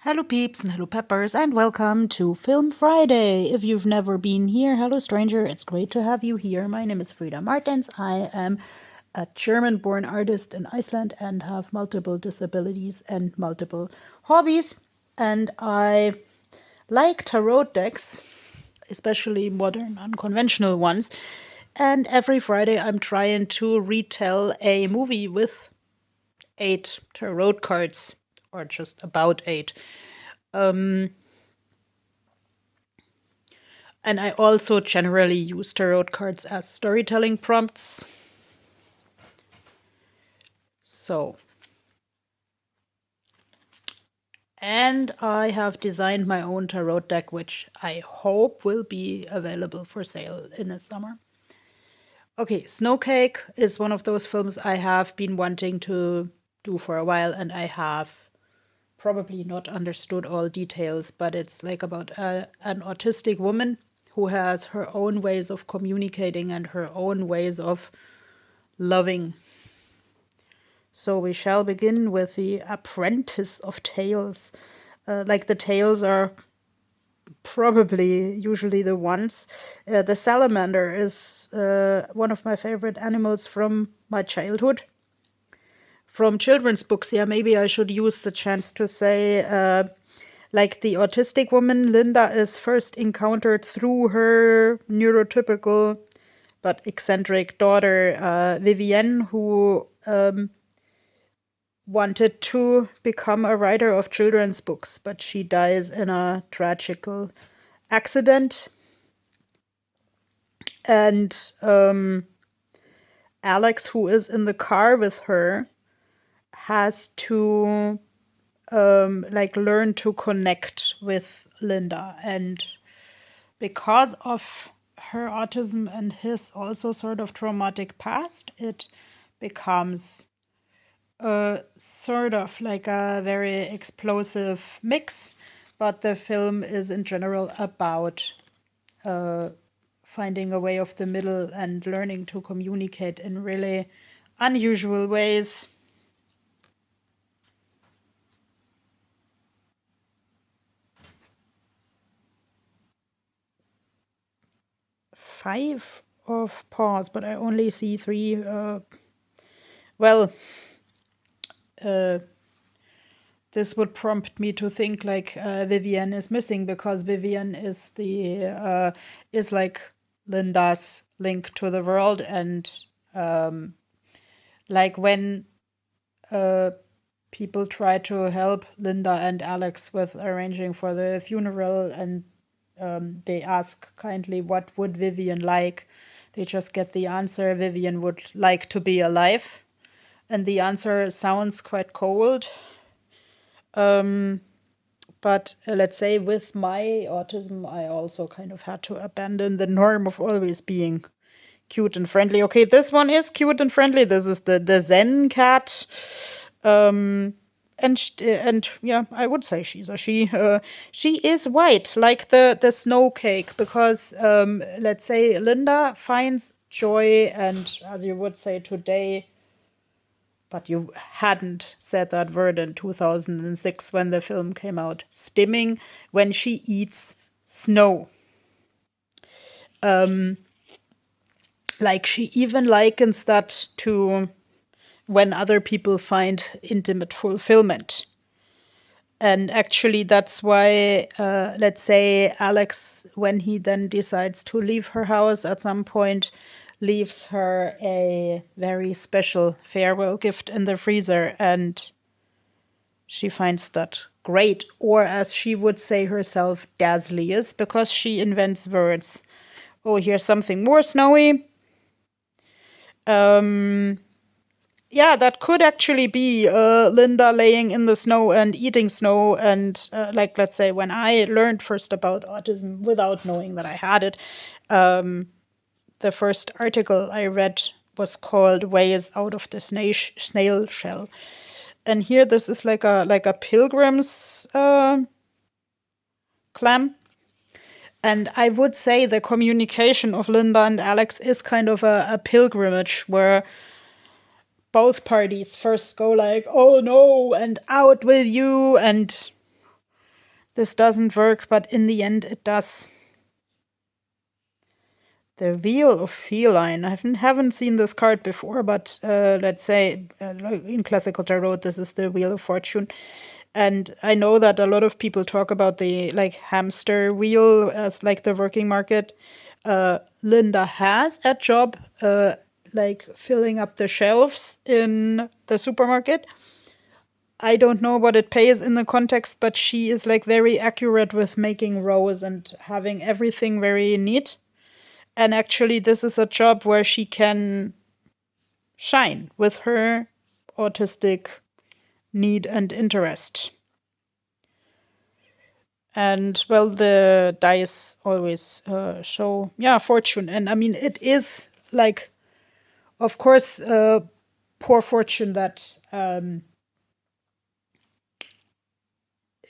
Hello, peeps and hello, peppers, and welcome to Film Friday. If you've never been here, hello, stranger. It's great to have you here. My name is Frida Martens. I am a German born artist in Iceland and have multiple disabilities and multiple hobbies. And I like tarot decks, especially modern, unconventional ones. And every Friday, I'm trying to retell a movie with 8 tarot cards, or just about 8. Um, and I also generally use tarot cards as storytelling prompts. And I have designed my own tarot deck, which I hope will be available for sale in the summer. Okay, Snowcake is one of those films I have been wanting to do for a while, and I have probably not understood all details, but it's like about an autistic woman who has her own ways of communicating and her own ways of loving. So we shall begin with the Apprentice of Tales. Like the tales are probably usually the ones. The salamander is one of my favorite animals from my childhood. From children's books, yeah, maybe I should use the chance to say, like the autistic woman, Linda is first encountered through her neurotypical but eccentric daughter, Vivienne, who wanted to become a writer of children's books, but she dies in a tragical accident. And Alex, who is in the car with her, has to like learn to connect with Linda. And because of her autism and his also sort of traumatic past, it becomes sort of like a very explosive mix, but the film is in general about finding a way of the middle and learning to communicate in really unusual ways. Five of paws, but I only see 3. Well, this would prompt me to think like Vivienne is missing, because Vivienne is the is like Linda's link to the world, and like when people try to help Linda and Alex with arranging for the funeral, and they ask kindly what would Vivienne like, they just get the answer Vivienne would like to be alive, and the answer sounds quite cold. But let's say with my autism, I also kind of had to abandon the norm of always being cute and friendly. Okay, this one is cute and friendly. This is the Zen cat. And yeah, I would say she's a she. She is white, like the snow cake, because let's say Linda finds joy, and as you would say today, but you hadn't said that word in 2006 when the film came out, stimming, when she eats snow. Like she even likens that to when other people find intimate fulfillment. And actually, that's why, let's say, Alex, when he then decides to leave her house at some point, leaves her a very special farewell gift in the freezer. And she finds that great, or as she would say herself, dazzlious, because she invents words. Oh, here's something more snowy. Yeah, that could actually be Linda laying in the snow and eating snow. And like, let's say, when I learned first about autism without knowing that I had it, the first article I read was called "Ways Out of the Snail Shell." And here, this is like a pilgrim's clam. And I would say the communication of Linda and Alex is kind of a pilgrimage where both parties first go like, oh no, and out with you, and this doesn't work, but in the end it does. The Wheel of Feline. I haven't seen this card before, but let's say in classical tarot, this is the Wheel of Fortune. And I know that a lot of people talk about the like hamster wheel as like the working market. Linda has a job like filling up the shelves in the supermarket. I don't know what it pays in the context, but she is like very accurate with making rows and having everything very neat. And actually, this is a job where she can shine with her autistic need and interest. And well, the dice always show, yeah, fortune. And I mean, it is like, of course, poor fortune that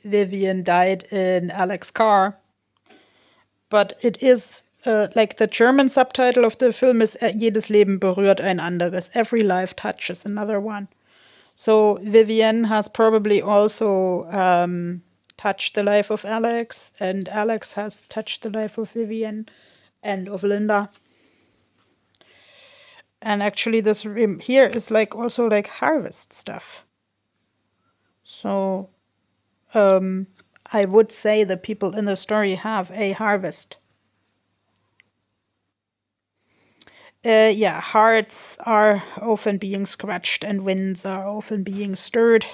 Vivian died in Alex car. But it is like the German subtitle of the film is Jedes Leben berührt ein anderes. Every life touches another one. So Vivienne has probably also touched the life of Alex, and Alex has touched the life of Vivienne and of Linda. And actually, this here is like also like harvest stuff. So I would say the people in the story have a harvest. Yeah, hearts are often being scratched and winds are often being stirred.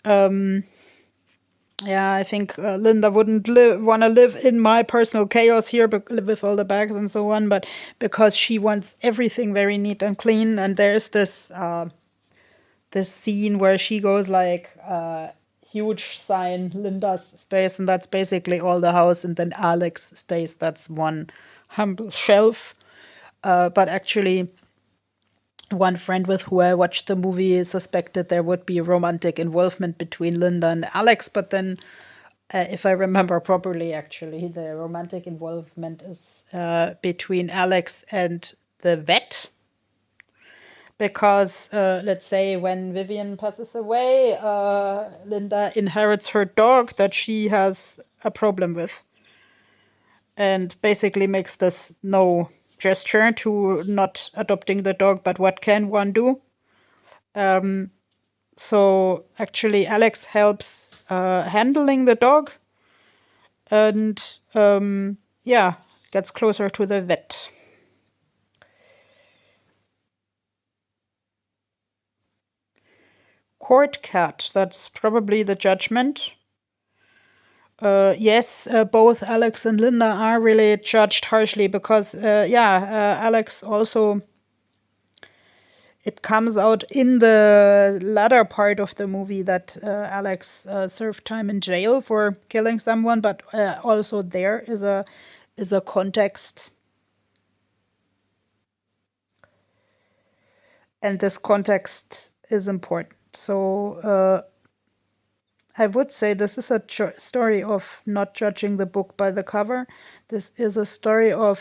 Yeah, I think Linda wouldn't want to live in my personal chaos here with all the bags and so on, but because she wants everything very neat and clean, and there's this scene where she goes like huge sign Linda's space, and that's basically all the house, and then Alex space, that's one humble shelf. But actually, one friend with who I watched the movie suspected there would be romantic involvement between Linda and Alex, but then, if I remember properly, actually, the romantic involvement is between Alex and the vet. Because, let's say, when Vivian passes away, Linda inherits her dog that she has a problem with. And basically makes this no gesture to not adopting the dog, but what can one do? So actually, Alex helps handling the dog, and yeah, gets closer to the vet. Court cat, that's probably the judgment. Yes, both Alex and Linda are really judged harshly because, Alex also, it comes out in the latter part of the movie that Alex served time in jail for killing someone, but also there is a context, and this context is important. So I would say this is a story of not judging the book by the cover. This is a story of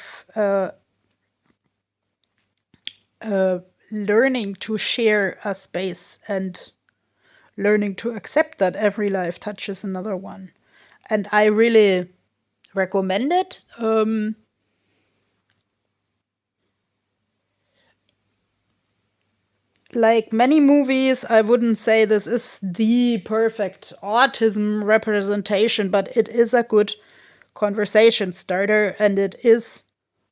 learning to share a space and learning to accept that every life touches another one. And I really recommend it. Like many movies, I wouldn't say this is the perfect autism representation, but it is a good conversation starter, and it is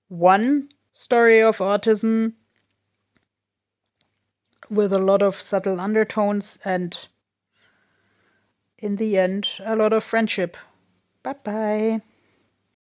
one story of autism with a lot of subtle undertones and, in the end, a lot of friendship. Bye bye.